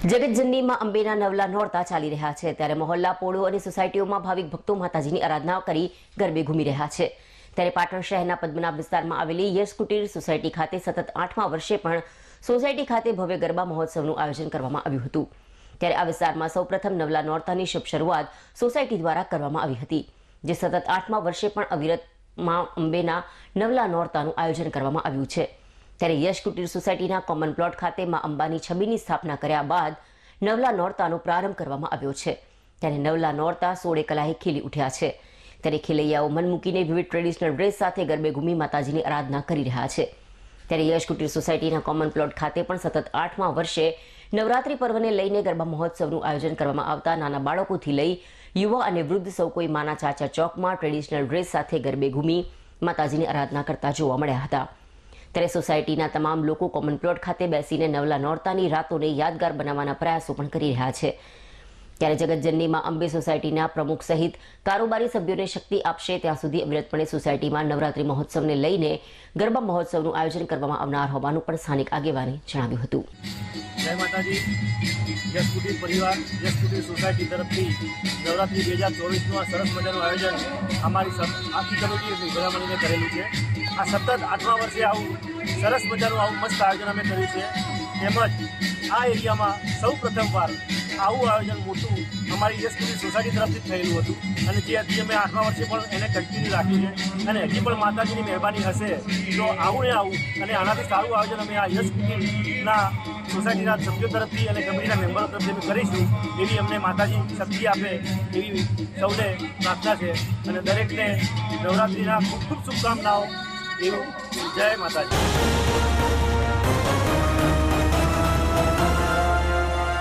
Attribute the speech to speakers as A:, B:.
A: જગતજનની માં અંબેના નવલા નોરતા ચાલી રહ્યા છે ત્યારે મહોલ્લા પોળો અને સોસાયટીઓમાં ભાવિક ભક્તો માતાજીની આરાધના કરી ગરબે ઘૂમી રહ્યા છે। ત્યારે પાટણ શહેરના પદ્મનાભ વિસ્તારમાં આવેલી યશ કુટીર સોસાયટી ખાતે સતત 8મા વર્ષે પણ સોસાયટી ખાતે ભવ્ય ગરબા મહોત્સવનું આયોજન કરવામાં આવ્યું હતું। ત્યારે આ વિસ્તારમાં સૌપ્રથમ નવલા નોરતાની શુભ શરૂઆત સોસાયટી દ્વારા કરવામાં આવી હતી, જે સતત 8મા વર્ષે પણ અવિરત માં અંબેના નવલા નોરતાનું આયોજન કરવામાં આવ્યું છે। ત્યારે યશ કુટીર સોસાયટીના કોમન પ્લોટ ખાતે માં અંબાની છબીની સ્થાપના કર્યા બાદ નવલા નોરતાનો પ્રારંભ કરવામાં આવ્યો છે। ત્યારે નવલા નોરતા 16 કલાએ ખીલી ઉઠ્યા છે। ત્યારે ખેલૈયાઓ મન મૂકીને વિવિધ ટ્રેડિશનલ ડ્રેસ સાથે ગરબે ઘૂમી માતાજીની આરાધના કરી રહ્યા છે। ત્યારે યશ કુટીર સોસાયટીના કોમન પ્લોટ ખાતે પણ સતત 8મા વર્ષે નવરાત્રી પર્વને લઈને ગરબા મહોત્સવનું આયોજન કરવામાં આવતા નાના બાળકોથી લઈ યુવા અને વૃદ્ધ સૌ કોઈ માના ચાચા ચોકમાં ટ્રેડિશનલ ડ્રેસ સાથે ગરબે ઘૂમી માતાજીની આરાધના કરતા જોવા મળ્યા હતા। ત્યારે સોસાયટીના તમામ લોકો કોમન પ્લોટ ખાતે બેસીને નવલા નોરતાની રાતોને યાદગાર બનાવવાના પ્રયાસો પણ કરી રહ્યા છે। ત્યારે જગતજનની માં અંબે સોસાયટીના પ્રમુખ સહિત કારોબારી સભ્યોને શક્તિ આપશે ત્યાં સુધી અવિરતપણે સોસાયટીમાં નવરાત્રી મહોત્સવને લઈને ગરબા મહોત્સવનું આયોજન કરવામાં આવનાર હોવાનું પણ સ્થાનિક આગેવાને જણાવ્યું હતું।
B: જય માતાજી। યશ કુટીર પરિવાર, યશ કુટીર સોસાયટી તરફથી નવરાત્રી 2024નું આ સરસ મજાનું આયોજન અમારી આખી કમિટી ભેગા મળીને કરેલું છે। આ સતત 8મા વર્ષે આવું સરસ મજાનું આવું મસ્ત આયોજન અમે કર્યું છે। તેમજ આ એરિયામાં સૌ પ્રથમવાર આવું આયોજન મોટું અમારી યશ કુટીર સોસાયટી તરફથી થયેલું હતું અને જે હજી અમે 8મા વર્ષે પણ એને કન્ટિન્યુ રાખ્યું છે અને હજી પણ માતાજીની મહેરબાની હશે તો આવું ને આવું અને આનાથી સારું આયોજન અમે આ યશ કુટીરના સોસાયટીના સભ્યો તરફથી અને કમિટીના મેમ્બરો તરફથી અમે કરીશું એવી અમને માતાજી શક્તિ આપે એવી સૌને પ્રાર્થના છે અને દરેકને નવરાત્રિના ખૂબ ખૂબ શુભકામનાઓ। એવું જય માતાજી।